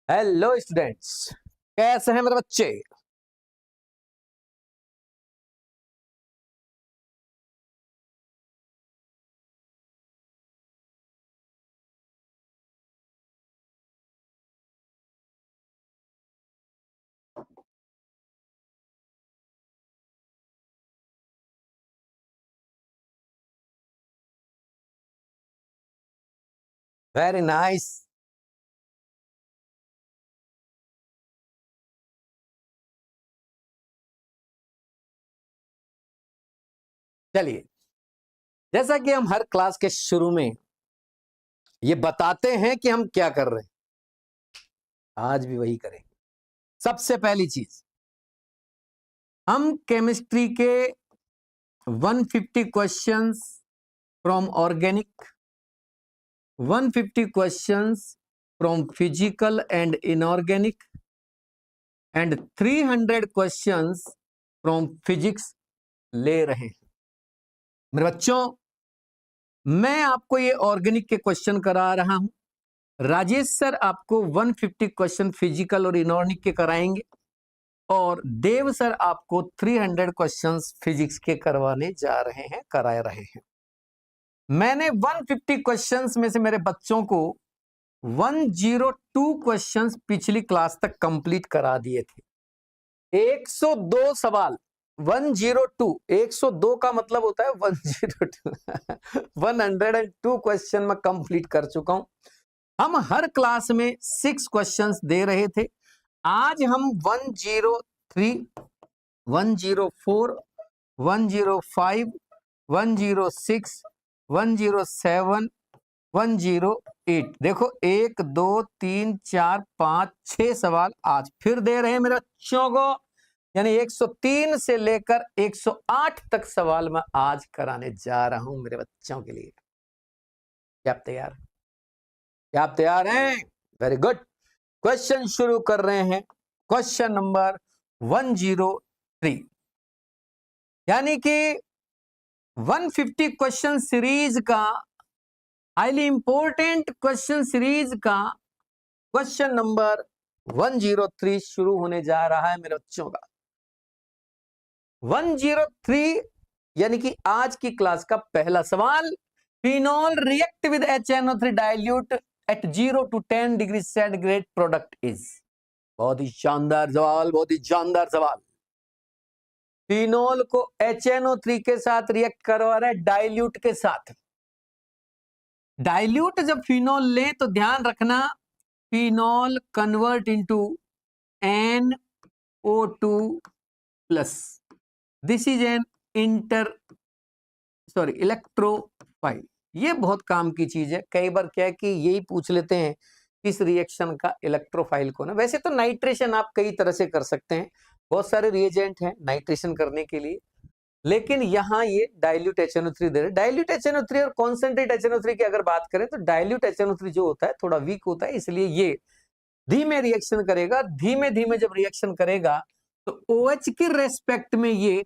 Hello students, कैसे हैं मेरे बच्चे। Very nice. चलिए, जैसा कि हम हर क्लास के शुरू में ये बताते हैं कि हम क्या कर रहे हैं, आज भी वही करेंगे। सबसे पहली चीज, हम केमिस्ट्री के 150 questions from organic, 150 questions from physical and inorganic and 300 questions from physics ले रहे हैं। मेरे बच्चों, मैं आपको ये ऑर्गेनिक के क्वेश्चन करा रहा हूं। राजेश सर आपको 150 क्वेश्चन फिजिकल और इनऑर्गेनिक के कराएंगे और देव सर आपको 300 क्वेश्चंस फिजिक्स के करवाने जा रहे हैं, करा रहे हैं। मैंने 150 क्वेश्चंस में से मेरे बच्चों को 102 क्वेश्चंस पिछली क्लास तक कंप्लीट करा दिए थे। 102 सवाल, 102, 102 का मतलब होता है 102 102 क्वेश्चन मैं कंप्लीट कर चुका हूं। हम हर क्लास में 6 क्वेश्चंस दे रहे थे। आज हम 103, 104, 105, 106, 107, 108, देखो 1 2 3 4 5 6 सवाल आज फिर दे रहे हैं मेरे बच्चों को। यानी 103 से लेकर 108 तक सवाल मैं आज कराने जा रहा हूं मेरे बच्चों के लिए। क्या आप तैयार, क्या आप तैयार हैं? Very good. क्वेश्चन शुरू कर रहे हैं। क्वेश्चन नंबर 103, यानी कि 150 क्वेश्चन सीरीज का, हाईली इंपॉर्टेंट क्वेश्चन सीरीज का क्वेश्चन नंबर 103 शुरू होने जा रहा है मेरे बच्चों का। 103 यानी कि आज की क्लास का पहला सवाल, phenol react with HNO3 dilute at 0 to 10 degree centigrade product is. बहुत ही शानदार सवाल, बहुत ही शानदार सवाल। फिनॉल को HNO3 के साथ रिएक्ट करवा रहा है डाइल्यूट के साथ। डाइल्यूट जब फिनॉल ले तो ध्यान रखना, phenol convert into NO2 plus. This is an electrophile. ये बहुत काम की चीज है। कई बार क्या है कि यही पूछ लेते हैं इस रिएक्शन का इलेक्ट्रोफाइल को ना। वैसे तो नाइट्रेशन आप कई तरह से कर सकते हैं, बहुत सारे रिएजेंट हैं नाइट्रेशन करने के लिए, लेकिन यहाँ ये डाइल्यूट HNO3 दे रहे। डाइल्यूट HNO3 और कॉन्सेंट्रेट HNO3 की अगर बात करें तो डाइल्यूट HNO3 जो होता है थोड़ा वीक होता है, इसलिए ये धीमे रिएक्शन करेगा। धीमे धीमे जब रिएक्शन करेगा तो OH के रेस्पेक्ट में ये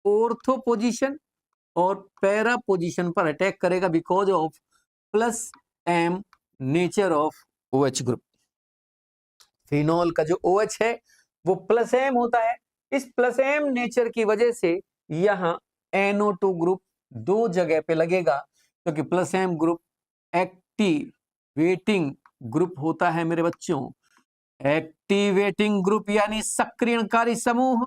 ऑर्थो पोजीशन और पैरा पोजीशन पर अटैक करेगा because of plus M nature of OH group. Phenol का जो OH है वो प्लस M होता है। इस प्लस M नेचर की वजह से यहां NO2 ग्रुप दो जगह पे लगेगा, क्योंकि plus M group activating group होता है मेरे बच्चों। एक्टिवेटिंग ग्रुप यानी सक्रियणकारी समूह।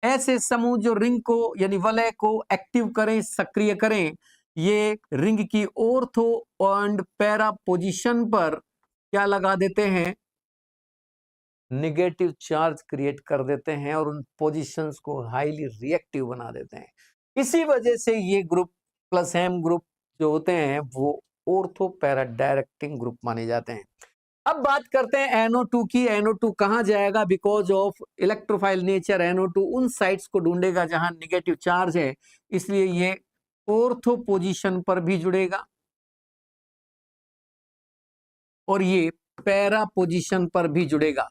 ऐसे समूह जो रिंग को यानी वलय को एक्टिव करें, सक्रिय करें, ये रिंग की ऑर्थो एंड पैरा पोजीशन पर क्या लगा देते हैं, नेगेटिव चार्ज क्रिएट कर देते हैं और उन पोजीशंस को हाईली रिएक्टिव बना देते हैं। इसी वजह से ये ग्रुप प्लस M ग्रुप जो होते हैं वो ऑर्थो पैरा डायरेक्टिंग ग्रुप माने जाते हैं। अब बात करते हैं NO2 की। NO2 कहां जाएगा? Because of electrophile nature NO2 उन साइट्स को ढूंढेगा जहां नेगेटिव चार्ज है, इसलिए ये ऑर्थो पोजीशन पर भी जुड़ेगा और ये पैरा पोजीशन पर भी जुड़ेगा।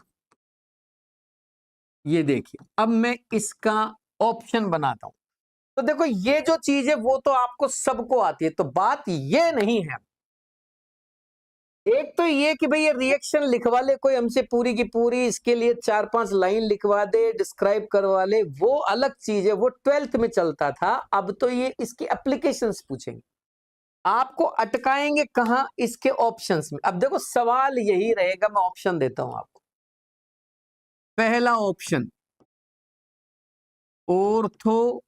ये देखिए, अब मैं इसका ऑप्शन बनाता हूं। तो देखो, ये जो चीज है वो तो आपको सबको आती है, तो बात ये नहीं है एक तो ये कि भाई ये रिएक्शन लिखवा ले कोई हमसे पूरी की पूरी, इसके लिए 4-5 लाइन लिखवा दे, डिस्क्राइब करवा ले, वो अलग चीज है, वो 12th में चलता था। अब तो ये इसकी एप्लीकेशंस पूछेंगे, आपको अटकाएंगे कहां, इसके ऑप्शंस में। अब देखो सवाल यही रहेगा, मैं ऑप्शन देता हूं आपको। पहला ऑप्शन ऑर्थो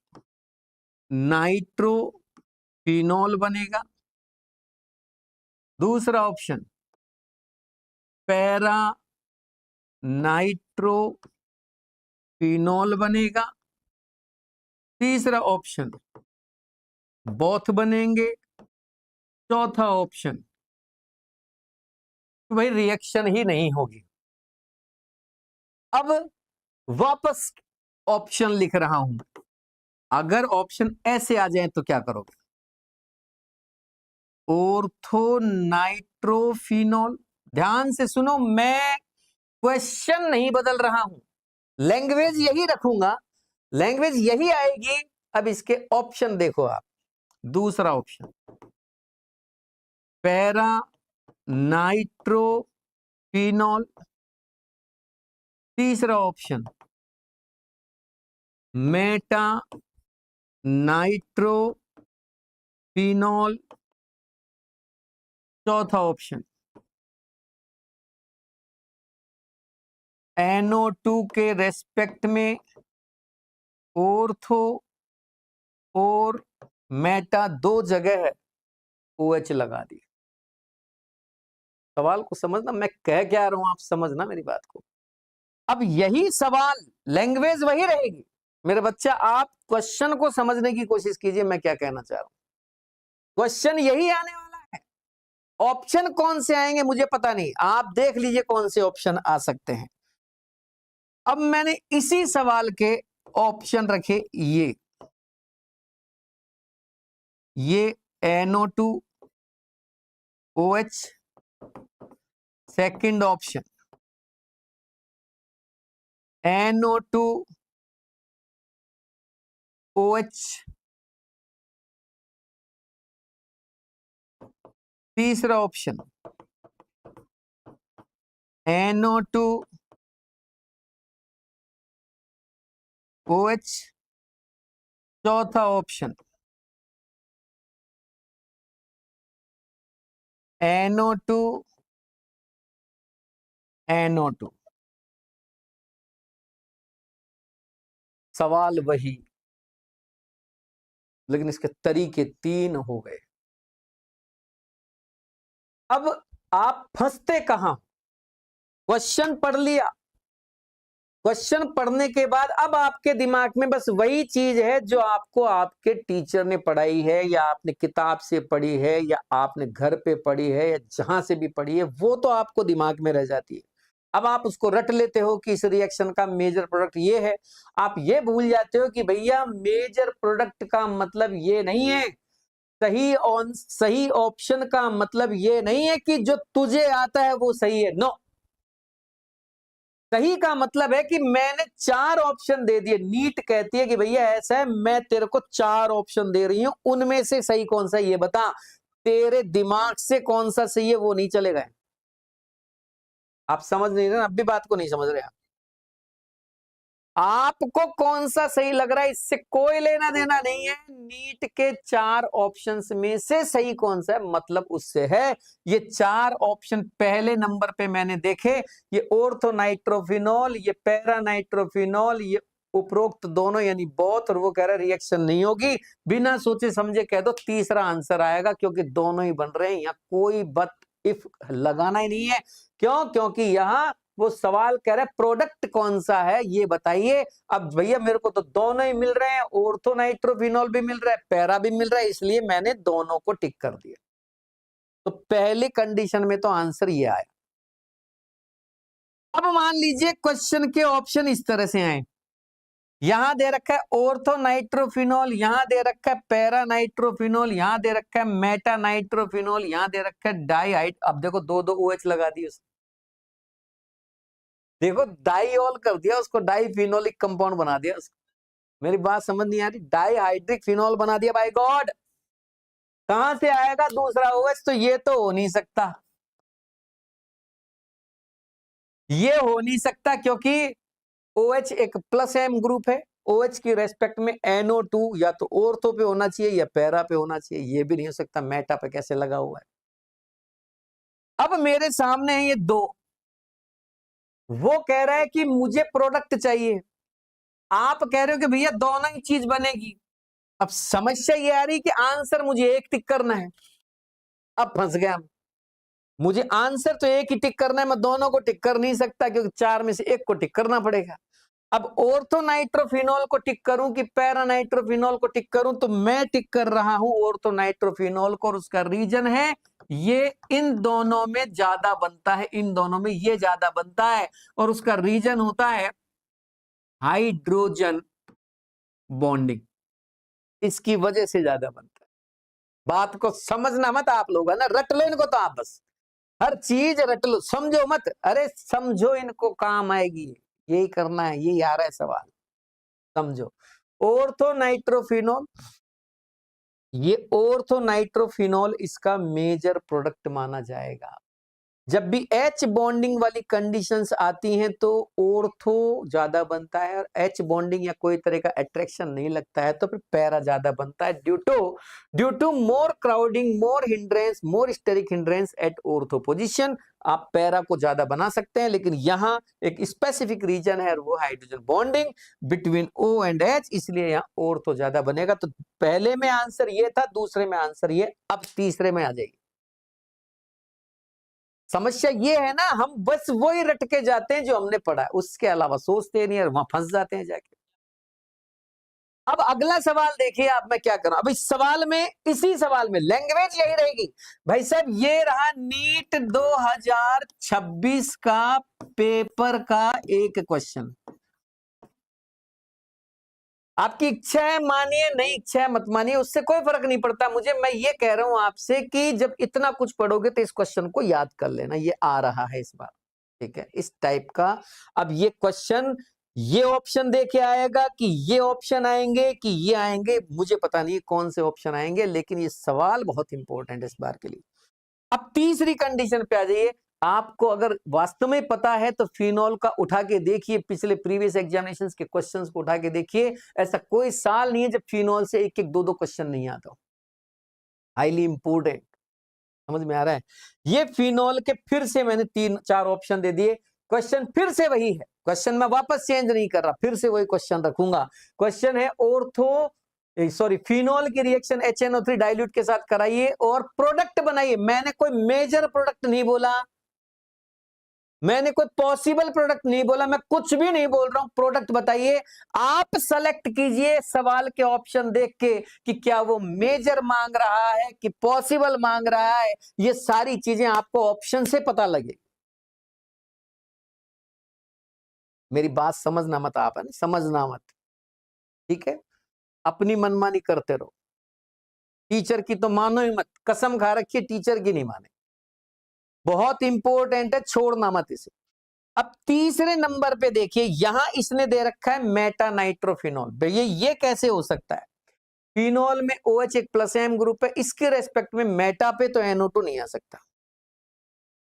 नाइट्रोफिनॉल बनेगा। दूसरा ऑप्शन पैरा नाइट्रोफिनॉल बनेगा। तीसरा ऑप्शन बोथ बनेंगे। चौथा ऑप्शन भाई रिएक्शन ही नहीं होगी। अब वापस ऑप्शन लिख रहा हूं, अगर ऑप्शन ऐसे आ जाए तो क्या करोगे? ऑर्थो नाइट्रोफिनॉल, ध्यान से सुनो, मैं क्वेश्चन नहीं बदल रहा हूं, लैंग्वेज यही रखूंगा, लैंग्वेज यही आएगी। अब इसके ऑप्शन देखो आप। दूसरा ऑप्शन पैरा नाइट्रोफिनॉल। तीसरा ऑप्शन मेटा नाइट्रोफिनॉल। चौथा ऑप्शन NO2 के रेस्पेक्ट में ऑर्थो और मेटा दो जगह है OH लगा दी। सवाल को समझना, मैं कह क्या रहा हूं आप समझना मेरी बात को। अब यही सवाल, लैंग्वेज वही रहेगी मेरे बच्चा, आप क्वेश्चन को समझने की कोशिश कीजिए मैं क्या कहना चाह रहा हूं। क्वेश्चन यही आने वाला है, ऑप्शन कौन से आएंगे मुझे पता नहीं, आप देख लीजिए कौन से ऑप्शन आ सकते हैं। अब मैंने इसी सवाल के ऑप्शन रखे, ये NO2 OH। Second option NO2 OH। तीसरा ऑप्शन NO2 OH। चौथा ऑप्शन NO2 NO2। सवाल वही, लेकिन इसके तरीके तीन हो गए। अब आप फंसते कहां? क्वेश्चन पढ़ लिया, क्वेश्चन पढ़ने के बाद अब आपके दिमाग में बस वही चीज है जो आपको आपके टीचर ने पढ़ाई है, या आपने किताब से पढ़ी है, या आपने घर पे पढ़ी है, या जहां से भी पढ़ी है, वो तो आपको दिमाग में रह जाती है। अब आप उसको रट लेते हो कि इस रिएक्शन का मेजर प्रोडक्ट ये है। आप ये भूल जाते हो कि भैया मेजर प्रोडक्ट का मतलब ये नहीं है, सही ऑप्शन का मतलब ये नहीं है कि जो तुझे आता है वो सही है। नो, सही का मतलब है कि मैंने 4 ऑप्शन दे दिए, नीट कहती है कि भैया ऐसा है, मैं तेरे को 4 ऑप्शन दे रही हूं, उनमें से सही कौन सा ये बता। तेरे दिमाग से कौन सा सही है वो नहीं चलेगा। आप समझ नहीं रहे ना, अब भी बात को नहीं समझ रहे आप। आपको कौन सा सही लग रहा है इससे कोई लेना देना नहीं है, नीट के 4 ऑप्शंस में से सही कौन सा है मतलब उससे है। ये 4 ऑप्शन पहले नंबर पे मैंने देखे, ये ऑर्थोनाइट्रोफिनॉल, ये पैरानाइट्रोफिनॉल, ये उपरोक्त दोनों यानी बोथ, और वो कह रहा है रिएक्शन नहीं होगी। बिना सोचे समझे कह दो तीसरा आंसर आएगा, क्योंकि दोनों ही बन रहे हैं, यहाँ कोई बट इफ लगाना ही नहीं है। क्यों? क्योंकि यहां वो सवाल कह रहा है प्रोडक्ट कौन सा है ये बताइए। अब भैया मेरे को तो दोनों ही मिल रहे हैं, ऑर्थोनाइट्रोफिनॉल भी मिल रहा है, पैरा भी मिल रहा है, इसलिए मैंने दोनों को टिक कर दिया। तो पहली कंडीशन में तो आंसर ये आया। अब मान लीजिए क्वेश्चन के ऑप्शन इस तरह से आए, यहां दे रखा है ऑर्थोनाइट्रोफिनॉल, यहां दे रखा है पैरानाइट्रोफिनॉल, यहां दे रखा है मेटानाइट्रोफिनॉल, यहां दे रखा है डाइहाइड। अब देखो दो दो OH लगा दिए, देखो डाइऑल कर दिया उसको, डाइफिनोलिक कंपाउंड बना दिया उसको। मेरी बात समझ नहीं आ रही, डाइहाइड्रिक फिनॉल बना दिया। बाय गॉड, कहां से आएगा दूसरा OH? तो ये तो हो नहीं सकता। ये हो नहीं सकता क्योंकि OH एक प्लस एम ग्रुप है। OH की रेस्पेक्ट में NO2 या तो ऑर्थो पे होना चाहिए या पैरा पे होना चाहिए, ये भी नहीं हो सकता, मेटा पे कैसे लगा हुआ है। अब मेरे सामने है ये दो, वो कह रहा है कि मुझे प्रोडक्ट चाहिए, आप कह रहे हो कि भैया दोनों ही चीज बनेगी। अब समस्या ये आ रही कि आंसर मुझे एक टिक करना है। अब फंस गया, मुझे आंसर तो एक ही टिक करना है, मैं दोनों को टिक कर नहीं सकता क्योंकि चार में से एक को टिक करना पड़ेगा। अब ऑर्थो नाइट्रोफिनॉल को टिक करूं कि पैरा नाइट्रोफिनॉल को टिक करूं, तो मैं टिक कर रहा हूं ऑर्थो नाइट्रोफिनॉल को, और उसका रीजन है ये इन दोनों में ज्यादा बनता है, इन दोनों में ये ज्यादा बनता है, और उसका रीजन होता है हाइड्रोजन बॉन्डिंग, इसकी वजह से ज्यादा बनता है। बात को समझना मत आप लोग, है ना, रट लो इनको, तो आप बस हर चीज रट लो, समझो मत, अरे समझो, इनको काम आएगी, यही करना है, यही आ रहा है सवाल, समझो। ऑर्थो नाइट्रोफिनॉल, ये ऑर्थो नाइट्रोफिनॉल इसका मेजर प्रोडक्ट माना जाएगा। जब भी H बॉन्डिंग वाली कंडीशंस आती हैं तो ऑर्थो ज्यादा बनता है, और H बॉन्डिंग या कोई तरह का अट्रैक्शन नहीं लगता है तो फिर पैरा ज्यादा बनता है, due to more crowding, more hindrance, more steric hindrance at ortho position. आप पैरा को ज्यादा बना सकते हैं, लेकिन यहाँ एक स्पेसिफिक रीजन है, वो hydrogen bonding between O and H, इसलिए यहाँ ऑर्थो ज्यादा बनेगा। तो पहले में आंसर ये था, दूसरे में आंसर ये, अब तीसरे में आ जाएगी। समस्या ये है ना, हम बस वही रट के जाते हैं जो हमने पढ़ा है, उसके अलावा सोचते नहीं, और वहां फंस जाते हैं जाके। अब अगला सवाल देखिए आप, मैं क्या करूं अब इस सवाल में, इसी सवाल में लैंग्वेज यही रहेगी भाई साहब। ये रहा नीट 2026 का पेपर का एक क्वेश्चन। आपकी इच्छा है मानिए, नहीं इच्छा है मत मानिए, उससे कोई फर्क नहीं पड़ता मुझे। मैं ये कह रहा हूं आपसे कि जब इतना कुछ पढ़ोगे तो इस क्वेश्चन को याद कर लेना, ये आ रहा है इस बार, ठीक है, इस टाइप का। अब ये क्वेश्चन, ये ऑप्शन देके आएगा कि ये ऑप्शन आएंगे कि ये आएंगे, मुझे पता नहीं कौन से ऑप्शन आएंगे, लेकिन ये सवाल बहुत इंपॉर्टेंट है इस बार के लिए। अब तीसरी कंडीशन पे आ जाइए। आपको अगर वास्तव में पता है तो फिनॉल का उठा के देखिए, पिछले प्रीवियस एग्जामिनेशंस के क्वेश्चंस को उठा के देखिए, ऐसा कोई साल नहीं है जब फिनॉल से एक एक दो दो क्वेश्चन नहीं आता हो। हाईली इंपोर्टेंट, समझ में आ रहा है। ये फिनॉल के फिर से मैंने 3-4 ऑप्शन दे दिए, क्वेश्चन फिर से वही है, क्वेश्चन मैं वापस चेंज नहीं कर रहा, फिर से वही क्वेश्चन रखूंगा। क्वेश्चन है फिनॉल की रिएक्शन HNO3 डाइल्यूट के साथ कराइए और प्रोडक्ट बनाइए। मैंने कोई मेजर प्रोडक्ट नहीं बोला, मैंने कोई पॉसिबल प्रोडक्ट नहीं बोला, मैं कुछ भी नहीं बोल रहा हूं, प्रोडक्ट बताइए। आप सेलेक्ट कीजिए सवाल के ऑप्शन देख के कि क्या वो मेजर मांग रहा है कि पॉसिबल मांग रहा है, ये सारी चीजें आपको ऑप्शन से पता लगे। मेरी बात समझना मत आप, है ना, समझना मत, ठीक है, अपनी मनमानी करते रहो। टीचर की तो मानो ही मत, कसम खा रखी है टीचर की नहीं माने, बहुत इंपॉर्टेंट है, छोड़ना मत इसे। अब तीसरे नंबर पे देखिए, यहां इसने दे रखा है मेटा नाइट्रोफिनॉल, भैया ये कैसे हो सकता है। फिनॉल में OH एक प्लस एम ग्रुप है, इसके रेस्पेक्ट में मेटा पे तो NO2 नहीं आ सकता,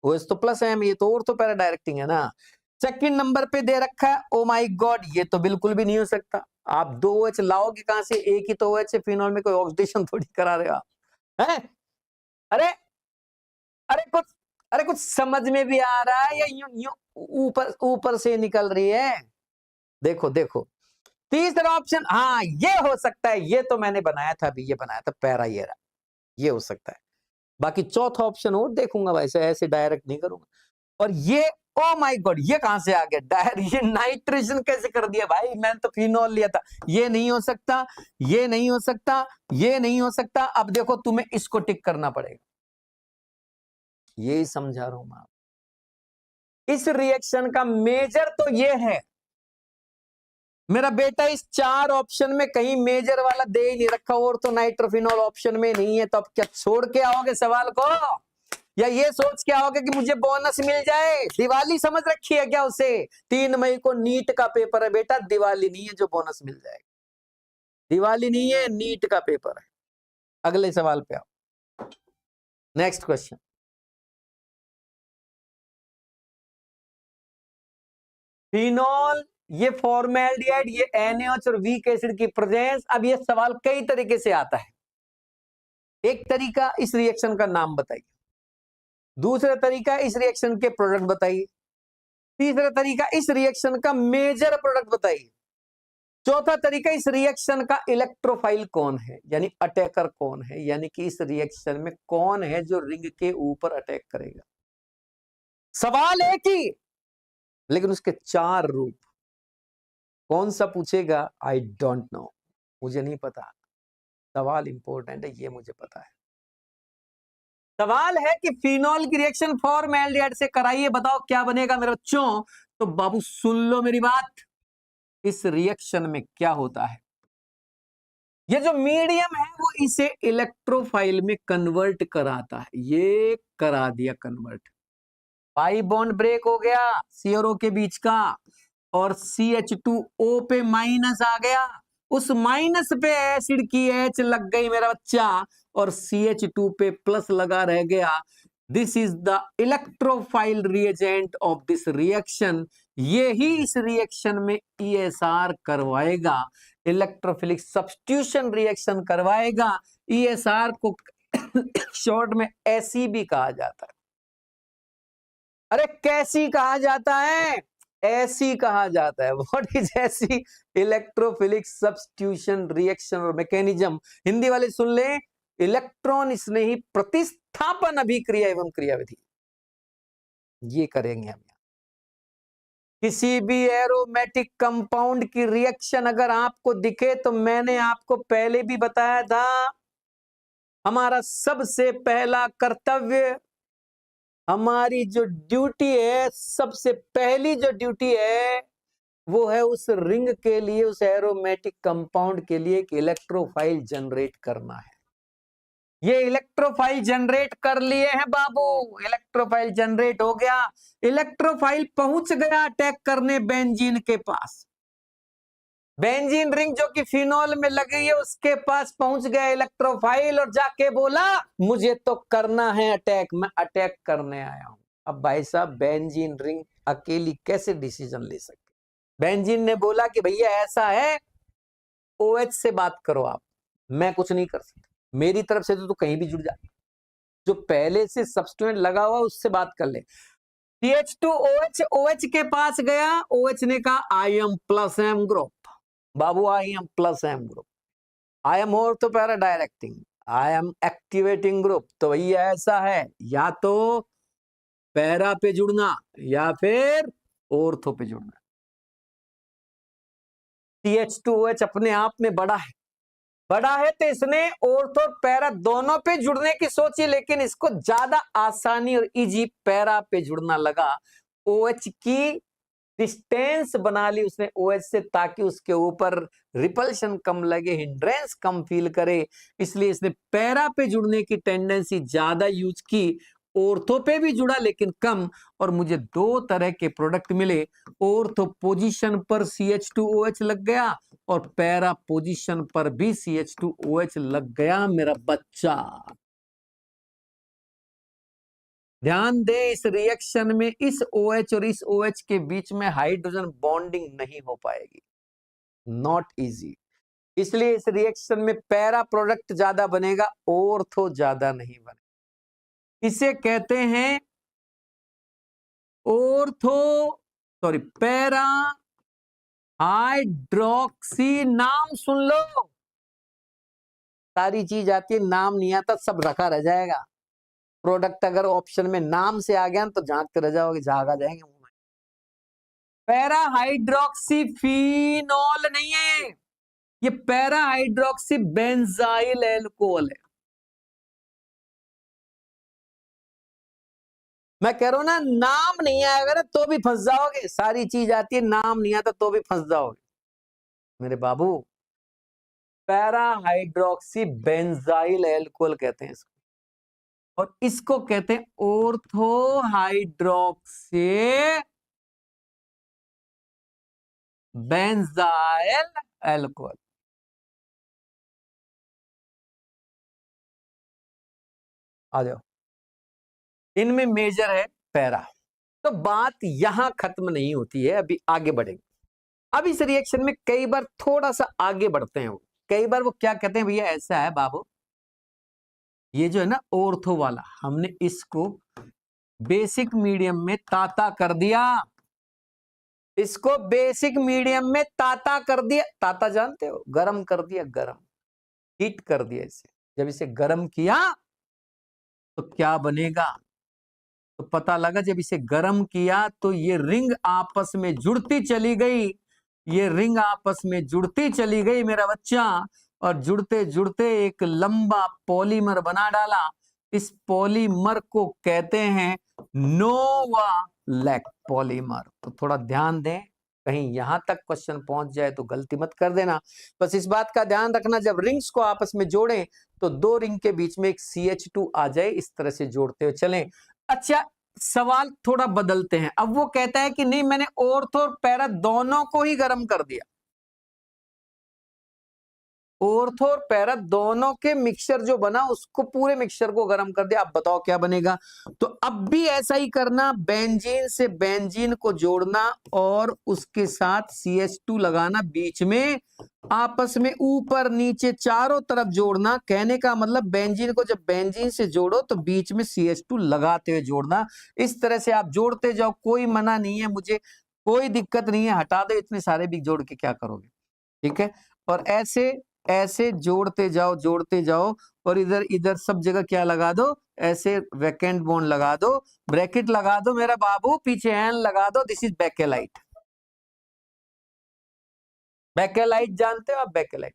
OH तो प्लस एम, ये तो और तो पैरा डायरेक्टिंग है ना। सेकंड नंबर पे दे रखा है, ओ माय गॉड, ये तो बिल्कुल भी नहीं हो सकता। आप दो OH लाओगे कहां से, एक ही तो OH है, फिनॉल में कोई ऑक्सीडेशन थोड़ी करा रहे हो आप, हैं? अरे अरे कुछ, अरे कुछ समझ में भी आ रहा है या यूं यूं ऊपर ऊपर से निकल रही है। देखो देखो, तीसरा ऑप्शन, हाँ ये हो सकता है, ये तो मैंने बनाया था अभी, ये बनाया था पैरा, ये रहा, ये हो सकता है। बाकी चौथा ऑप्शन और देखूंगा, वैसे ऐसे डायरेक्ट नहीं करूंगा। और ये, ओ माय गॉड, ये कहां से आ गया डायरेक्ट, ये नाइट्रेशन कैसे कर दिया भाई, मैंने तो फिनॉल लिया था। ये नहीं हो सकता, ये नहीं हो सकता, ये नहीं हो सकता। अब देखो तुम्हें इसको टिक करना पड़ेगा, यही समझा रहा हूं मैं। इस रिएक्शन का मेजर तो ये है, मेरा बेटा इस 4 ऑप्शन में कहीं मेजर वाला दे ही नहीं रखा, और तो नाइट्रोफिनॉल ऑप्शन में नहीं है, तो अब क्या छोड़ के आओगे सवाल को, या ये सोच के आओगे कि मुझे बोनस मिल जाए। दिवाली समझ रखी है क्या उसे, 3 मई को नीट का पेपर है बेटा, दिवाली नहीं है जो बोनस मिल जाएगा, दिवाली नहीं है, नीट का पेपर है। अगले सवाल पे आओ, नेक्स्ट क्वेश्चन। फिनॉल, ये फॉर्मेल्डिहाइड, ये NaOH और वीक एसिड की प्रेजेंस। अब ये सवाल कई तरीके से आता है। एक तरीका, इस रिएक्शन का नाम बताइए। दूसरा तरीका, इस रिएक्शन के प्रोडक्ट बताइए। तीसरा तरीका, इस रिएक्शन का मेजर प्रोडक्ट बताइए। चौथा तरीका, इस रिएक्शन का इलेक्ट्रोफाइल कौन है, यानी अटैकर कौन है, यानी कि इस रिएक्शन में कौन है जो रिंग के ऊपर अटैक करेगा। सवाल एक ही, लेकिन उसके 4 रूप। कौन सा पूछेगा, आई डोंट नो, मुझे नहीं पता। सवाल इंपॉर्टेंट है, ये मुझे पता है। सवाल है कि फिनॉल की रिएक्शन फॉर्मेल्डिहाइड से कराइए, बताओ क्या बनेगा मेरे बच्चों। तो बाबू सुन लो मेरी बात, इस रिएक्शन में क्या होता है, ये जो मीडियम है वो इसे इलेक्ट्रोफाइल में कन्वर्ट कराता है। ये करा दिया कन्वर्ट, पाई बॉन्ड ब्रेक हो गया C और O के बीच का, और CH2O पे माइनस आ गया। उस माइनस पे एसिड की H लग गई मेरा बच्चा, और CH2 पे प्लस लगा रह गया। This is the electrophile reagent of this reaction. ये ही इस रिएक्शन में ESR करवाएगा, इलेक्ट्रोफिलिक सब्स्टिट्यूशन रिएक्शन करवाएगा। ESR को शॉर्ट में ऐसी भी कहा जाता है। अरे कैसी कहा जाता है, ऐसी कहा जाता है। व्हाट इज ऐसी? इलेक्ट्रोफिलिक सब्स्टिट्यूशन रिएक्शन और मैकेनिज्म। हिंदी वाले सुन ले, इलेक्ट्रॉन स्नेही प्रतिस्थापन अभिक्रिया एवं क्रियाविधि, ये करेंगे हम। किसी भी एरोमेटिक कंपाउंड की रिएक्शन अगर आपको दिखे, तो मैंने आपको पहले भी बताया था, हमारा सबसे पहला कर्तव्य, हमारी जो ड्यूटी है, सबसे पहली जो ड्यूटी है, वो है उस रिंग के लिए, उस एरोमेटिक कंपाउंड के लिए एक इलेक्ट्रोफाइल जनरेट करना है। ये इलेक्ट्रोफाइल जनरेट कर लिए हैं बाबू, इलेक्ट्रोफाइल जनरेट हो गया। इलेक्ट्रोफाइल पहुंच गया अटैक करने बेंजीन के पास। बेंजीन रिंग जो कि फिनॉल में लगी है, उसके पास पहुंच गया इलेक्ट्रोफाइल और जाके बोला, मुझे तो करना है अटैक, मैं अटैक करने आया हूं। अब भाई साहब, बेंजीन रिंग अकेली कैसे डिसीजन ले सकती? बेंजीन ने बोला कि भैया ऐसा है, OH से बात करो आप, मैं कुछ नहीं कर सकता, मेरी तरफ से तो तू कहीं भी जुड़ जा, जो पहले से सब्स्टिट्यूएंट लगा हुआ उससे बात कर ले। CH2OH, OH के पास गया, OH ने कहा I am plus M group. बाबू I am plus M group, I am ortho para directing, I am activating group. तो भैया ऐसा है, या तो पैरा पे जुड़ना या फिर ऑर्थो पे जुड़ना। CH2OH अपने आप में बड़ा है, बड़ा है तो इसने ऑर्थो और पैरा दोनों पे जुड़ने की सोची, लेकिन इसको ज्यादा आसानी और इजी पैरा पे जुड़ना लगा। OH की डिस्टेंस बना ली उसने OH से, ताकि उसके ऊपर रिपल्शन कम लगे, हिंड्रेंस कम फील करे, इसलिए इसने पैरा पे जुड़ने की टेंडेंसी ज्यादा यूज की। ऑर्थो पे भी जुड़ा लेकिन कम, और मुझे 2 तरह के प्रोडक्ट मिले। ऑर्थो पोजीशन पर CH2OH लग गया, और पैरा पोजीशन पर भी CH2OH लग गया मेरा बच्चा। ध्यान दे, इस रिएक्शन में इस OH और इस OH के बीच में हाइड्रोजन बॉन्डिंग नहीं हो पाएगी, नॉट इजी। इसलिए इस रिएक्शन में पैरा प्रोडक्ट ज्यादा बनेगा, ऑर्थो ज्यादा नहीं बनेगा। इसे कहते हैं ऑर्थो, सॉरी, पैरा हाइड्रोक्सी। नाम सुन लो, सारी चीज आती है, नाम नहीं आता सब रखा रह जाएगा। प्रोडक्ट अगर ऑप्शन में नाम से आ गया तो झांकते रह जाओगे, झागा जाएंगे मुंह में। पैरा हाइड्रोक्सी फिनॉल नहीं है, ये पैरा हाइड्रोक्सी बेंजाइल एल्कोहल है। मैं कह रहा हूं ना, नाम नहीं आएगा ना तो भी फंस जाओगे, सारी चीज आती है, नाम नहीं आता तो भी फंस जाओगे मेरे बाबू। पैरा हाइड्रोक्सी बेंजाइल एल्कोहल कहते हैं इसको, और इसको कहते हैं ऑर्थो हाइड्रोक्सी बेंजाइल एल्कोहल। आ जाओ, इनमें मेजर है पैरा, तो बात यहां खत्म नहीं होती है, अभी आगे बढ़ेंगे। अब इस रिएक्शन में कई बार थोड़ा सा आगे बढ़ते हैं वो, कई बार वो क्या कहते हैं, भैया ऐसा है बाबू, ये जो है ना ऑर्थो वाला, हमने इसको बेसिक मीडियम में ताता कर दिया, इसको बेसिक मीडियम में ताता कर दिया। ताता जानते हो, गरम कर दिया, गरम, हीट कर दिया इसे। जब इसे गरम किया तो क्या बनेगा, तो पता लगा जब इसे गरम किया तो ये रिंग आपस में जुड़ती चली गई, ये रिंग आपस में जुड़ती चली गई मेरा बच्चा, और जुड़ते जुड़ते एक लंबा पॉलीमर बना डाला। इस पॉलीमर को कहते हैं नोवा लैक पॉलीमर। तो थोड़ा ध्यान दें, कहीं यहां तक क्वेश्चन पहुंच जाए तो गलती मत कर देना। बस इस बात का ध्यान रखना, जब रिंग्स को आपस में जोड़ें तो दो रिंग के बीच में एक CH2 आ जाए, इस तरह से जोड़ते हुए चलें। अच्छा, सवाल थोड़ा बदलते हैं। अब वो कहता है कि नहीं, मैंने ऑर्थो और पैरा दोनों को ही गर्म कर दिया, ऑर्थो और पैरा दोनों के मिक्सचर जो बना उसको, पूरे मिक्सचर को गर्म कर दिया। अब बताओ क्या बनेगा। तो अब भी ऐसा ही करना, बेंजीन से बेंजीन को जोड़ना और उसके साथ CH2 लगाना, बीच में आपस में ऊपर नीचे चारों तरफ जोड़ना। कहने का मतलब बेंजीन को जब बेंजीन से जोड़ो तो बीच में CH2 लगाते हुए जोड़ना। इस तरह से आप जोड़ते जाओ, कोई मना नहीं है, मुझे कोई दिक्कत नहीं है, हटा दो इतने सारे भी, जोड़ के क्या करोगे, ठीक है। और ऐसे ऐसे जोड़ते जाओ और इधर इधर सब जगह क्या लगा दो, ऐसे वैकेंट बॉन्ड लगा दो, ब्रैकेट लगा दो मेरा बाबू, पीछे एन लगा दो। This is bakelite. बेकेलाइट जानते हो आप, bakelite,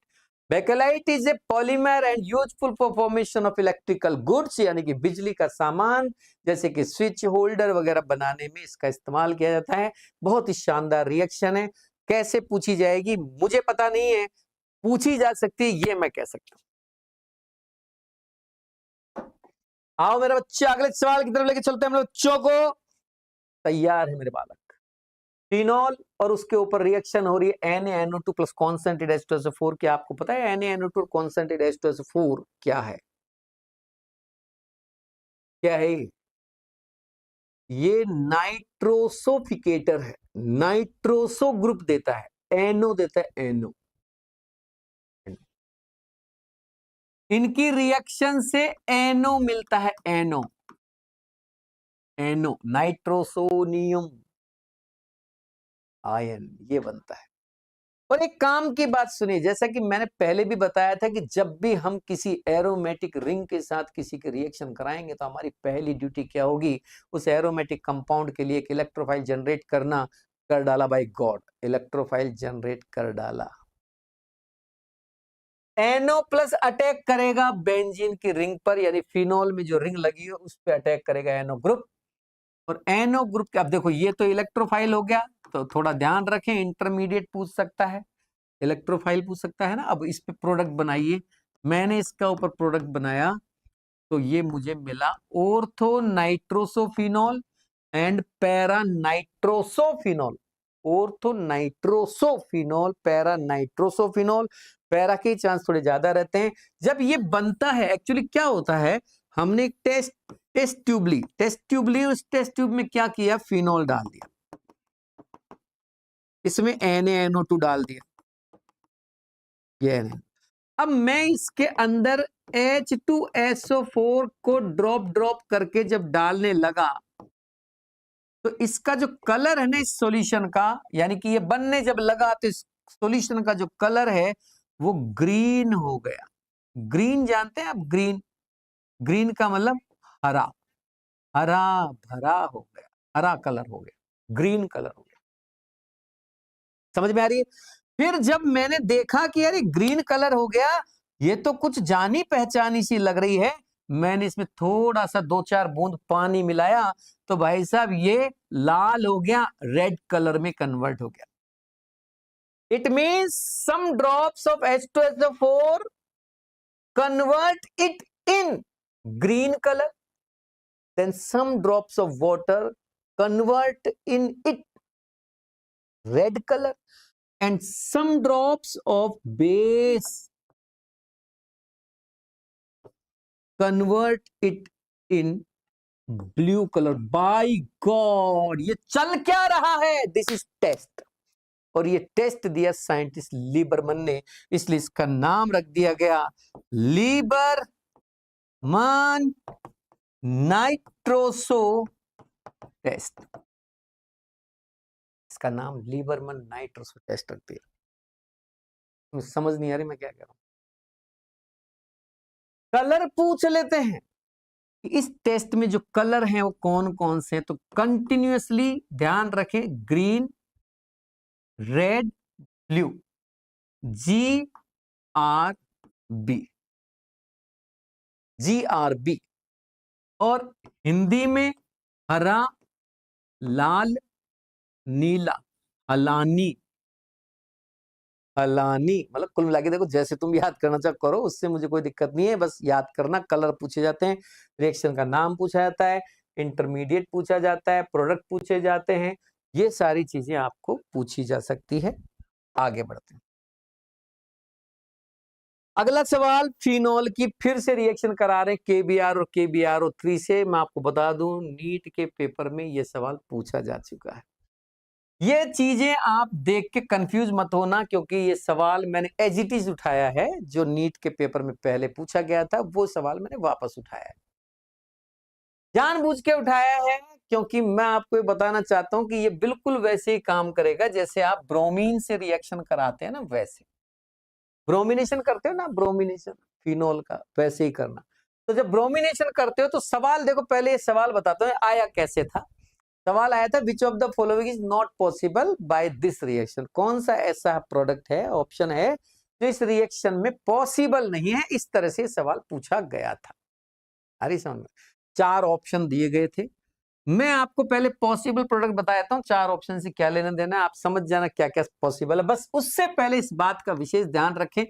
bakelite is a polymer and useful for formation of electrical goods, यानी कि बिजली का सामान जैसे कि स्विच होल्डर वगैरह बनाने में इसका इस्तेमाल किया जाता है। बहुत ही शानदार रिएक्शन है। कैसे पूछी जाएगी मुझे पता नहीं है, पूछी जा सकती है ये मैं कह सकता हूं। आओ मेरे बच्चे, अगले सवाल की तरफ लेके चलते हैं हम लोग बच्चों को। तैयार है मेरे बालक। फिनॉल और उसके ऊपर रिएक्शन हो रही है NaNO2 प्लस कॉन्सेंट्रेटेड H2SO4। क्या आपको पता है NaNO2 और कॉन्सेंट्रेटेड H2SO4 क्या है, क्या है ये नाइट्रोसोफिकेटर है, नाइट्रोसो ग्रुप देता है, एनो देता है, एनो। इनकी रिएक्शन से एनो मिलता है, एनो, एनो नाइट्रोसोनियम आयन ये बनता है। और एक काम की बात सुनिए, जैसा कि मैंने पहले भी बताया था कि जब भी हम किसी एरोमेटिक रिंग के साथ किसी के रिएक्शन कराएंगे तो हमारी पहली ड्यूटी क्या होगी, उस एरोमेटिक कंपाउंड के लिए एक इलेक्ट्रोफाइल जनरेट करना। कर डाला बाय गॉड, इलेक्ट्रोफाइल जनरेट कर डाला। एनओ प्लस अटैक करेगा बेंजीन की रिंग पर, यानी फिनॉल में जो रिंग लगी है उस पर अटैक करेगा एनओ ग्रुप। और एनओ ग्रुप के, अब देखो ये तो इलेक्ट्रोफाइल हो गया, तो थोड़ा ध्यान रखें, इंटरमीडिएट पूछ सकता है, इलेक्ट्रोफाइल पूछ सकता है ना। अब इस पे प्रोडक्ट बनाइए, मैंने इसका ऊपर प्रोडक्ट बनाया तो ये मुझे मिला ortho nitrosophenol and para nitrosophenol. Ortho nitrosophenol, para nitrosophenol. Para के चांस थोड़े ज्यादा रहते हैं। जब ये बनता है एक्चुअली क्या होता है, हमने एक टेस्ट ट्यूब ली, उस टेस्ट ट्यूब में क्या किया, फिनॉल डाल दिया, इसमें NaNO2 डाल दिया, ये नहीं। अब मैं इसके अंदर H2SO4 को ड्रॉप करके जब डालने लगा तो इसका जो कलर है ना इस सॉल्यूशन का, यानी कि ये बनने जब लगा तो इस सॉल्यूशन का जो कलर है वो ग्रीन हो गया। ग्रीन जानते हैं आप, ग्रीन, ग्रीन का मतलब हरा, हरा भरा हो गया, हरा कलर हो गया, ग्रीन कलर हो गया। समझ में आ रही है। फिर जब मैंने देखा कि यार ग्रीन कलर हो गया, ये तो कुछ जानी पहचानी सी लग रही है, मैंने इसमें थोड़ा सा 2-4 बूंद पानी मिलाया तो भाई साहब ये लाल हो गया, रेड कलर में कन्वर्ट हो गया। It means some drops of H2SO4 convert it in green colour, then some drops of water convert in it red color, and some drops of base convert it in blue colour. By God, ये चल क्या रहा है? This is test. और ये test दिया scientist लीबरमन ने, इसलिए इसका नाम रख दिया गया लीबरमन नाइट्रोसो टेस्ट। इसका नाम लीबरमन नाइट्रोसो टेस्ट रख दिया। मुझे समझ नहीं आ रही मैं क्या कह रहा हूं। कलर पूछ लेते हैं कि इस टेस्ट में जो कलर हैं वो कौन कौन से हैं। तो कंटिन्यूअसली ध्यान रखें, green, red, blue, GRB, GRB। और हिंदी में हरा, लाल, नीला, हलानी। हलानी मतलब कुल मिला के देखो, जैसे तुम याद करना चाहो करो, उससे मुझे कोई दिक्कत नहीं है, बस याद करना। कलर पूछे जाते हैं, रिएक्शन का नाम पूछा जाता है, इंटरमीडिएट पूछा जाता है, प्रोडक्ट पूछे जाते हैं, ये सारी चीजें आपको पूछी जा सकती है। आगे बढ़ते हैं। अगला सवाल, फिनोल की फिर से रिएक्शन करा रहे हैं KBr और KBrO3 से। मैं आपको बता दूं, नीट के पेपर में यह सवाल पूछा जा चुका है। ये चीजें आप देख के कंफ्यूज मत होना, क्योंकि ये सवाल मैंने एज इट इज उठाया है। जो नीट के पेपर में पहले पूछा गया था वो सवाल मैंने वापस उठाया है, जानबूझ के उठाया है, क्योंकि मैं आपको ये बताना चाहता हूं कि ये बिल्कुल वैसे ही काम करेगा जैसे आप ब्रोमीन से रिएक्शन कराते हैं ना, वैसे ब्रोमिनेशन करते हो ना, ब्रोमिनेशन फिनोल का, वैसे ही करना। तो जब ब्रोमिनेशन करते हो तो सवाल देखो, पहले ये सवाल बताता हूं आया कैसे था। सवाल आया था, which of the following is not possible by this reaction. कौन सा ऐसा प्रोडक्ट है, ऑप्शन है, जो इस रिएक्शन में पॉसिबल नहीं है। इस तरह से सवाल पूछा गया था। अरे समझ में, 4 ऑप्शन दिए गए थे। मैं आपको पहले पॉसिबल प्रोडक्ट बताया था, 4 ऑप्शन से क्या लेना देना है, आप समझ जाना क्या क्या पॉसिबल है। बस उससे पहले इस बात का विशेष ध्यान रखें,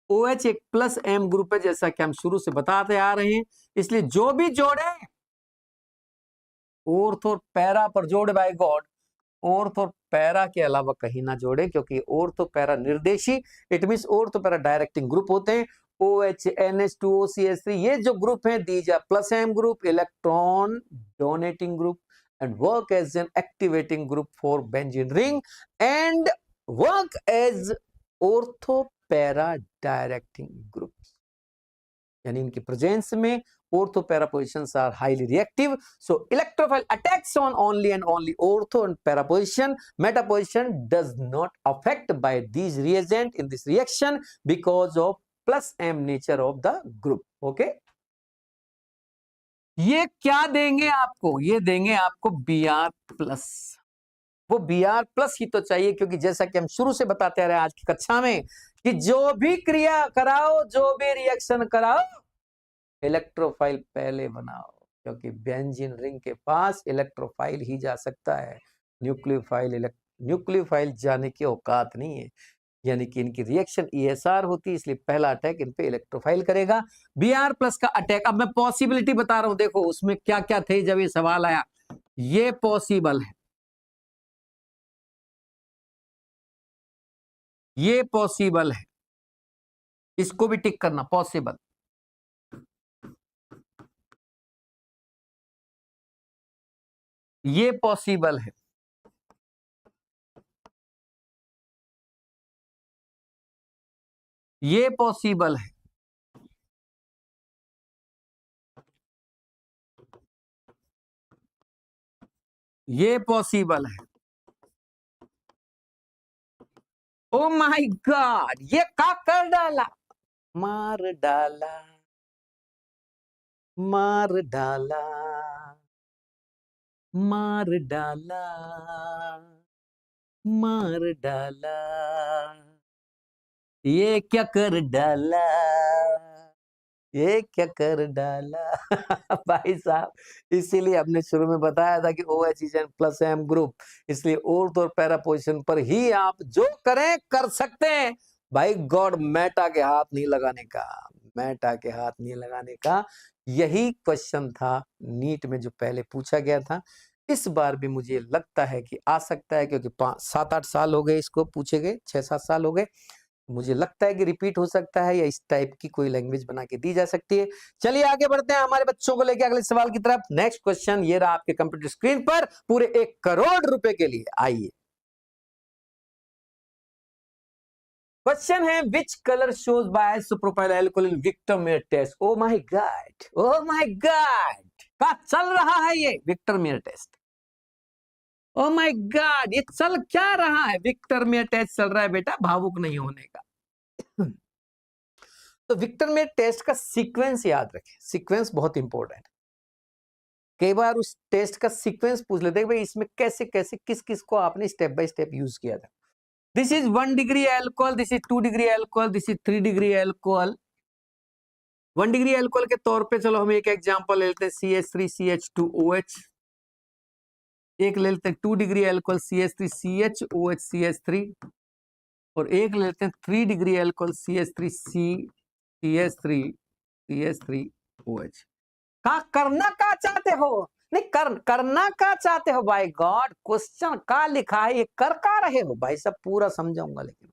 OH एक प्लस M ग्रुप है, जैसा कि हम शुरू से बताते आ रहे हैं। इसलिए जो भी जोड़े ऑर्थो और पैरा पर जोड़े, बाय गॉड, ऑर्थो और पैरा के अलावा कहीं ना जोड़े, क्योंकि ऑर्थो पैरा निर्देशी, it means ortho para directing group होते हैं। OH, NH2O, CH3, ये जो ग्रुप है, these are plus M group, electron donating group, and work as an activating group for benzene ring and work as ortho para directing groups। यानी इनकी presence में ortho para positions are highly reactive, so electrophile attacks on only and only ortho and para position. Meta position does not affect by these reagent in this reaction because of plus M nature of the group। okay, ये क्या देंगे आपको, ये देंगे आपको Br plus. वो Br plus ही तो चाहिए, क्योंकि जैसा कि हम शुरू से बताते आ रहे हैं आज की कक्षा में, कि जो भी क्रिया कराओ, जो भी रिएक्शन कराओ, इलेक्ट्रोफाइल पहले बनाओ, क्योंकि बेंजीन रिंग के पास इलेक्ट्रोफाइल ही जा सकता है, न्यूक्लियोफाइल जाने की औकात नहीं है। यानी कि इनकी रिएक्शन ESR होती है, इसलिए पहला अटैक इन पे इलेक्ट्रोफाइल करेगा। Br प्लस का अटैक, अब मैं पॉसिबिलिटी बता रहा हूं, देखो उसमें क्या क्या थे जब ये सवाल आया। ये पॉसिबल है, ये पॉसिबल है, इसको भी टिक करना, पॉसिबल। ये पॉसिबल है, ये पॉसिबल है, ये पॉसिबल है। ओ माय गॉड, ये का कर डाला, मार डाला, मार डाला, मार डाला, मार डाला, ये क्या कर डाला, ये क्या कर डाला। भाई साहब, इसीलिए हमने शुरू में बताया था कि OH is an plus M group, इसलिए ऑर्थो और पैरा पोजीशन पर ही आप जो करें कर सकते हैं। भाई गॉड, मेटा के हाथ नहीं लगाने का, मेटा के हाथ नहीं लगाने का। यही क्वेश्चन था नीट में जो पहले पूछा गया था। इस बार भी मुझे लगता है कि आ सकता है, क्योंकि 7-8 साल हो गए इसको पूछे गए, 6-7 साल हो गए। मुझे लगता है कि रिपीट हो सकता है या इस टाइप की कोई लैंग्वेज बना के दी जा सकती है। चलिए आगे बढ़ते हैं हमारे बच्चों को लेके अगले सवाल की तरफ। नेक्स्ट क्वेश्चन ये रहा आपके कंप्यूटर स्क्रीन पर पूरे 1 करोड़ रुपए के लिए। आइए, क्वेश्चन है which colour shows by propyl alcohol in Victor Meyer test. Oh my God, oh my God, क्या चल रहा है ये Victor Meyer test? Oh my God, ये चल क्या रहा है? विक्टरमेयर टेस्ट चल रहा है बेटा, भावुक नहीं होने का। तो विक्टरमेयर टेस्ट का सीक्वेंस याद रखें, सीक्वेंस बहुत इंपॉर्टेंट। कई बार उस टेस्ट का सीक्वेंस पूछ लेते हैं भाई इसमें कैसे कैसे किस किस को आपने स्टेप बाय स्टेप यूज किया था। This is 1 degree alcohol, this is 2 degree alcohol, this is 3 degree alcohol. 1 degree alcohol के तौर पे चलो हम एक एग्जांपल ले लेते हैं CH3CH2OH। एक ले लेते हैं 2 डिग्री एल्कोहल CH3CHOHCH3 और एक ले लेते हैं 3 डिग्री एल्कोहल CH3CH3CH3OH। का करना का चाहते हो? नहीं करना का चाहते हो? बाय गॉड, क्वेश्चन का लिखा है, ये कर का रहे हो? भाई सब पूरा समझाऊंगा, लेकिन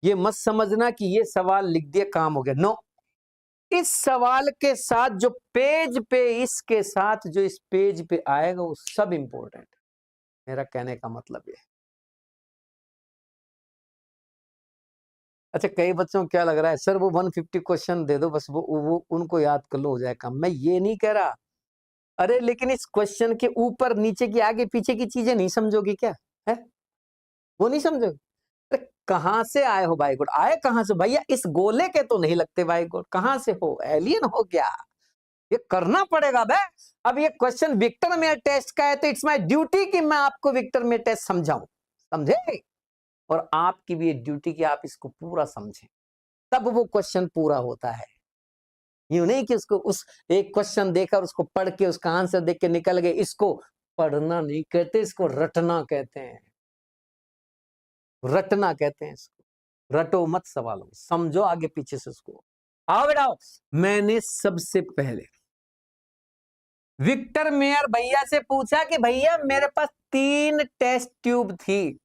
ये मत समझना कि ये सवाल लिख दिया काम हो गया। नो, इस सवाल के साथ जो पेज पे, इसके साथ जो इस पेज पे आएगा वो सब इंपॉर्टेंट। मेरा कहने का मतलब ये। अच्छा, कई बच्चों को क्या लग रहा है सर वो 150 क्वेश्चन दे दो बस, वो उनको याद कर लो हो जाए काम। मैं ये नहीं कह रहा। अरे लेकिन इस क्वेश्चन के ऊपर नीचे की आगे पीछे की चीजें नहीं समझोगी क्या? है वो नहीं समझोगे? अरे कहां से आए हो भाई गुड? आए कहां से भैया? इस गोले के तो नहीं लगते भाई गुड। कहां से हो? एलियन हो क्या? ये करना पड़ेगा बे। अब ये क्वेश्चन विक्टरमेयर टेस्ट का है तो इट्स माय ड्यूटी कि मैं आपको विक्टरमेयर टेस्ट समझाऊं, समझे? और आपकी भी ये ड्यूटी कि आप इसको पूरा समझें, तब वो क्वेश्चन पूरा होता है। यूं नहीं कि उसको उस एक क्वेश्चन देखकर उसको पढ़ के उसका आंसर देख के निकल गए। इसको पढ़ना नहीं कहते, इसको रटना कहते हैं। रटना कहते हैं इसको। रटो मत सवालों, समझो आगे पीछे से उसको। आओ बेटा, मैंने सबसे पहले विक्टरमेयर भैया से पूछा कि भैया मेरे पास 3 टेस्ट ट्यूब थी।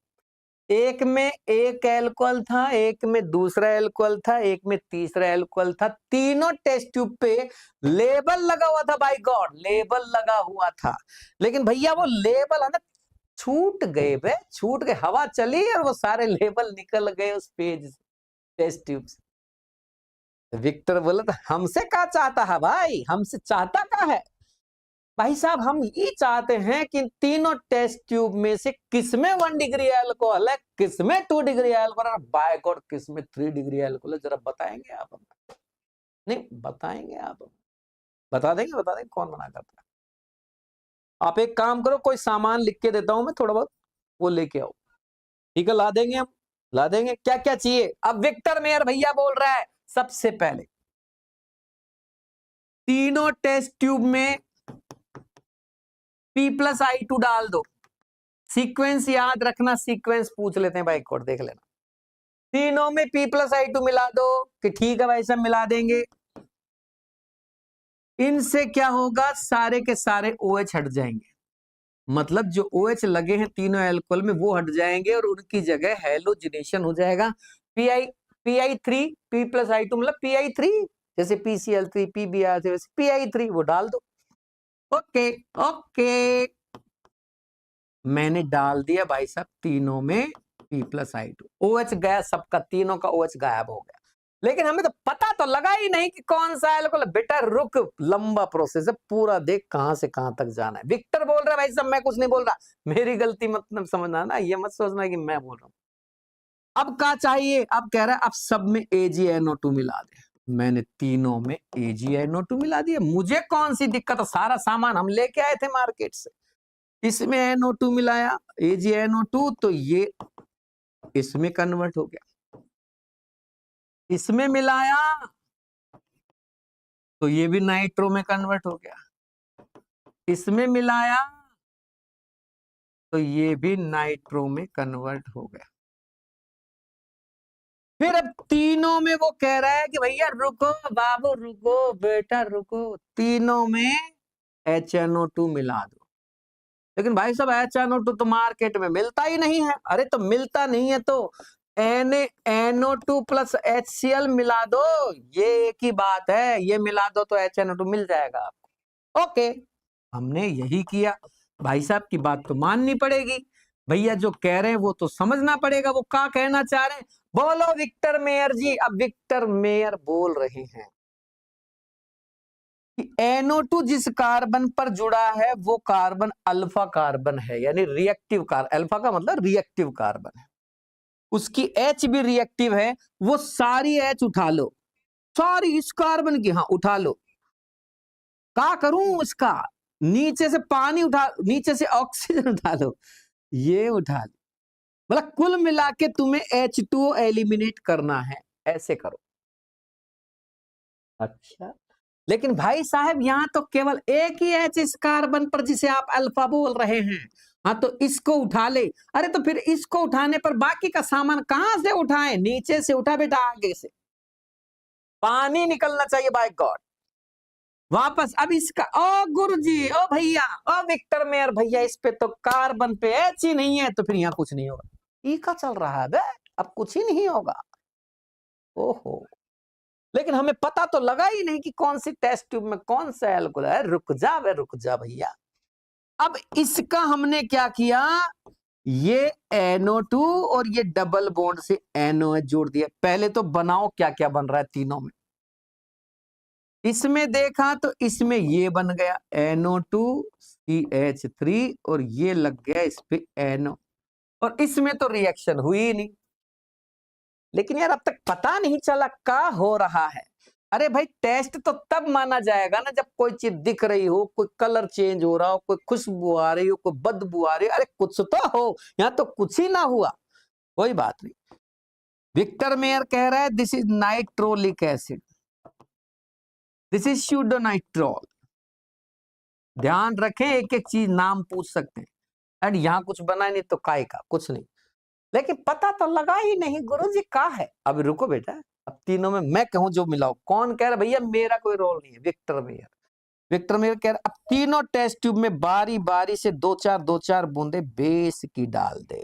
एक में एक एल्कोहल था, एक में दूसरा एल्कोहल था, एक में तीसरा एल्कोहल था। तीनों टेस्ट ट्यूब पे लेबल लगा हुआ था। बाय गॉड, लेबल लगा हुआ था। लेकिन भैया वो लेबल है ना छूट गए बे, छूट गए। हवा चली और वो सारे लेबल निकल गए उस पेज टेस्ट ट्यूब से। विक्टर बोला तो हमसे क्या चाहता है भाई? हमसे चाहता क्या है भाई साहब? हम ये चाहते हैं कि तीनों टेस्ट ट्यूब में से किसमें 1 डिग्री एल्कोहल है, किसमें 2 डिग्री एल्कोहल है, बाय गॉड किसमें 3 डिग्री एल्कोहल है। जरा बताएंगे आप हमें? नहीं बताएंगे आप? बता देंगे कौन मना करता है? आप एक काम करो, कोई सामान लिख के देता हूं मैं थोड़ा बहुत, वो लेके आओ। ठीक है, ला देंगे हम, ला देंगे। क्या क्या चाहिए? अब विक्टरमेयर भैया बोल रहा है सबसे पहले तीनों टेस्ट ट्यूब में P+I2 डाल दो। सीक्वेंस याद रखना, सीक्वेंस पूछ लेते हैं भाई, कोड देख लेना। तीनों में P+I2 मिला दो कि ठीक है भाई सब मिला देंगे। इनसे क्या होगा? सारे के सारे OH हट जाएंगे। मतलब जो OH लगे हैं तीनों अल्कोहल में वो हट जाएंगे और उनकी जगह हैलोजिनेशन हो जाएगा। Pi3 P+I2 मतलब Pi3, जैसे PCl3 PBr3 वैसे Pi3 वो डाल दो। ओके ओके, मैंने डाल दिया भाई साहब तीनों में P+I2। OH गया सबका, तीनों का OH गायब हो गया। लेकिन हमें तो पता तो लगा ही नहीं कि कौन सा एल्कोहल। बेटा रुक, लंबा प्रोसेस है, पूरा देख कहां से कहां तक जाना है। विक्टर बोल रहा है भाई साहब, मैं कुछ नहीं बोल रहा, मेरी गलती मतलब समझना ना, ये मत सोचना कि मैं बोल रहा हूं। अब क्या चाहिए? अब कह रहा है अब सब में AgNO2 मिला दे। मैंने तीनों में AgNO2 मिला दिया। मुझे कौन सी दिक्कत है? सारा सामान हम लेके आए थे मार्केट से। इसमें NO2 मिलाया, AgNO2, तो ये इसमें कन्वर्ट हो गया। इसमें मिलाया तो ये भी नाइट्रो में कन्वर्ट हो गया। इसमें मिलाया तो ये भी नाइट्रो में कन्वर्ट हो गया। फिर अब तीनों में वो कह रहा है कि भैया रुको बाबू, रुको बेटा रुको, तीनों में HNO2 मिला दो। लेकिन भाई साहब HNO2 तो मार्केट में मिलता ही नहीं है। अरे तो मिलता नहीं है तो NaNO2 प्लस HCl मिला दो, ये एक ही बात है, ये मिला दो तो HNO2 मिल जाएगा आपको। ओके, हमने यही किया। भाई साहब की बात तो माननी पड़ेगी, भैया जो कह रहे हैं वो तो समझना पड़ेगा, वो क्या कहना चाह रहे हैं। बोलो विक्टर मेयर जी। अब विक्टर मेयर बोल रहे हैं कि NO2 जिस कार्बन पर जुड़ा है वो कार्बन अल्फा कार्बन है, यानी रिएक्टिव कार्बन। अल्फा का मतलब रिएक्टिव कार्बन है, उसकी H भी रिएक्टिव है। वो सारी H उठा लो, सारी इस कार्बन की, हाँ उठा लो। क्या करूं उसका, नीचे से पानी उठा, नीचे से ऑक्सीजन उठा लो, ये उठा लो, मतलब कुल मिला के तुम्हें H2O एलिमिनेट करना है, ऐसे करो। अच्छा, लेकिन भाई साहब यहां तो केवल एक ही H इस कार्बन पर जिसे आप अल्फा बोल रहे हैं। हाँ तो इसको उठा ले। अरे तो फिर इसको उठाने पर बाकी का सामान कहां से उठाएं? नीचे से उठा बेटा, आगे से पानी निकलना चाहिए बाय गॉड वापस। अब इसका, ओ गुरुजी, ओ भैया, ओ विक्टर मेयर भैया, इस पे तो कार्बन पे H ही नहीं है, तो फिर यहाँ कुछ नहीं होगा। ई का चल रहा है बे, अब कुछ ही नहीं होगा। ओहो, लेकिन हमें पता तो लगा ही नहीं कि कौन सी टेस्ट ट्यूब में कौन सा एल्कोहल है। रुक जा वे, रुक जा भैया। अब इसका हमने क्या किया, ये NO2 और ये डबल बॉन्ड से NOH जोड़ दिया। पहले तो बनाओ क्या क्या बन रहा है तीनों में। इसमें देखा तो इसमें ये बन गया NO2 CH3 और ये लग गया इस पे NO, और इसमें तो रिएक्शन हुई ही नहीं। लेकिन यार अब तक पता नहीं चला क्या हो रहा है। अरे भाई टेस्ट तो तब माना जाएगा ना जब कोई चीज दिख रही हो, कोई कलर चेंज हो रहा हो, कोई खुशबू आ रही हो, कोई बदबू आ रही हो। अरे कुछ तो हो, यहाँ तो कुछ ही ना हुआ। कोई बात नहीं। विक्टर मेयर कह रहा है this is nitrolic acid, this is pseudonitrole. ध्यान रखें, एक एक चीज नाम पूछ सकते हैं। एंड यहाँ कुछ बना नहीं तो काय का कुछ नहीं, लेकिन पता तो लगा ही नहीं गुरुजी का है। अब रुको बेटा, अब तीनों में मैं कहूं जो मिलाओ। कौन कह रहा है भैया मेरा कोई रोल नहीं है? Victor Meyer. विक्टर मेयर कह रहा अब तीनों टेस्ट ट्यूब में बारी बारी से दो चार बूंदे बेस की डाल दे।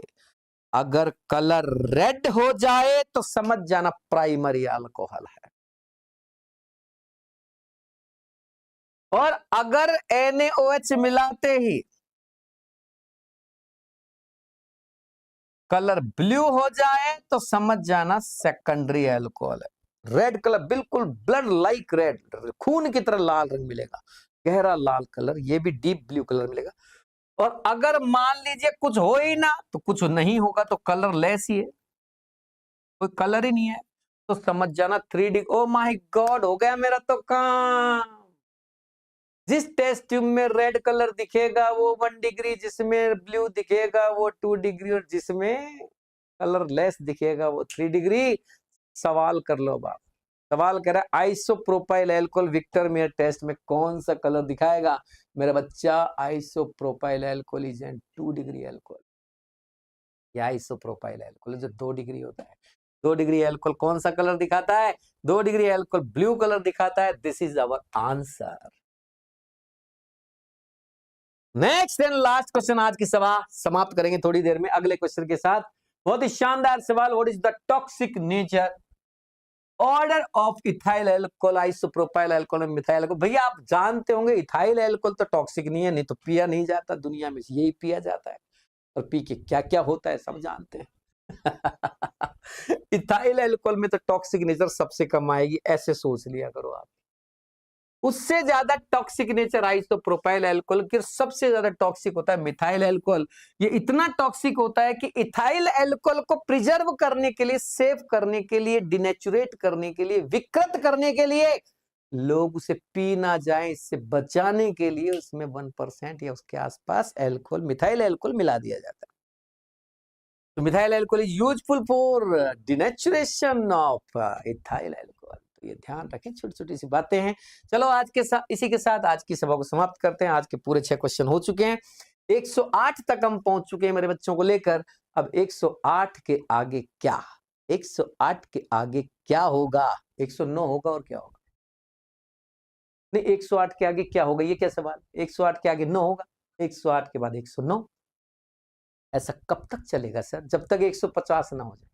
अगर कलर रेड हो जाए तो समझ जाना प्राइमरी अल्कोहल है, और अगर NaOH मिलाते ही कलर ब्लू हो जाए तो समझ जाना सेकेंडरी अल्कोहल है। रेड कलर बिल्कुल ब्लड लाइक रेड, खून की तरह लाल रंग मिलेगा, गहरा लाल कलर, ये भी डीप ब्लू कलर मिलेगा। और अगर मान लीजिए कुछ हो ही ना, तो कुछ नहीं होगा तो कलर लेस ही है, कोई कलर ही नहीं है, तो समझ जाना 3D। ओ माय गॉड, हो गया मेरा तो काम। जिस टेस्ट ट्यूब में रेड कलर दिखेगा वो 1 डिग्री, जिसमें ब्लू दिखेगा वो 2 डिग्री, और जिसमें कलर लेस दिखेगा वो 3 डिग्री। सवाल कर लो बाप। सवाल कह रहा है isopropyl alcohol Victor Meyer test में कौन सा कलर दिखाएगा मेरा बच्चा? Isopropyl alcohol is an 2 degree alcohol. या आइसोप्रोपाइल अल्कोहल जो 2 डिग्री होता है, 2 डिग्री अल्कोहल कौन सा कलर दिखाता है? 2 डिग्री अल्कोहल ब्लू कलर दिखाता है। This is our answer. Next and last question आज की सभा समाप्त करेंगे थोड़ी देर में अगले क्वेश्चन के साथ। बहुत ही शानदार सवाल, what is the toxic nature order of ethyl alcohol, isopropyl alcohol, methyl alcohol. भैया आप जानते होंगे इथाइल अल्कोहल तो टॉक्सिक नहीं है, नहीं तो पिया नहीं जाता, दुनिया में यही पिया जाता है, और पी के क्या क्या होता है सब जानते हैं। इथाइल अल्कोहल में तो टॉक्सिक नेचर सबसे कम आएगी, ऐसे सोच लिया करो आप। उससे ज्यादा टॉक्सिक नेचर आइसोप्रोपाइल अल्कोहल की, सबसे ज्यादा टॉक्सिक होता है मिथाइल अल्कोहल। ये इतना टॉक्सिक होता है कि इथाइल अल्कोहल को प्रिजर्व करने के लिए, सेव करने के लिए, डिनेचुरेट करने के लिए, विकृत करने के लिए, लोग उसे पी ना जाए, इससे बचाने के लिए उसमें 1% या उसके आसपास अल्कोहल, मिथाइल अल्कोहल मिला दिया जाता है। तो methyl alcohol is useful for denaturation of ethyl alcohol. तो ये ध्यान रखें, छोटी छोटी सी बातें हैं। चलो आज के साथ, इसी के साथ आज की सभा को समाप्त करते हैं। आज के पूरे 6 क्वेश्चन हो चुके हैं, 108 तक हम पहुंच चुके हैं मेरे बच्चों को लेकर। अब 108 के आगे क्या, 108 के आगे क्या होगा? 109 होगा और क्या होगा? नहीं, 108 के आगे क्या होगा, ये क्या सवाल? 108 के आगे 9 होगा, 108 के बाद 109। ऐसा कब तक चलेगा सर? जब तक 150 ना हो जाए।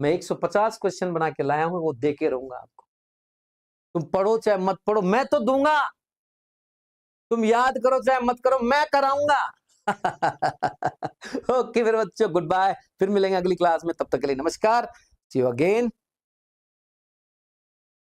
मैं 150 क्वेश्चन बना के लाया हूं, वो दे के रहूंगा आपको। तुम पढ़ो चाहे मत पढ़ो, मैं तो दूंगा। तुम याद करो चाहे मत करो, मैं कराऊंगा। ओके मेरे बच्चों, गुड बाय, फिर मिलेंगे अगली क्लास में, तब तक के लिए नमस्कार, सी यू अगेन।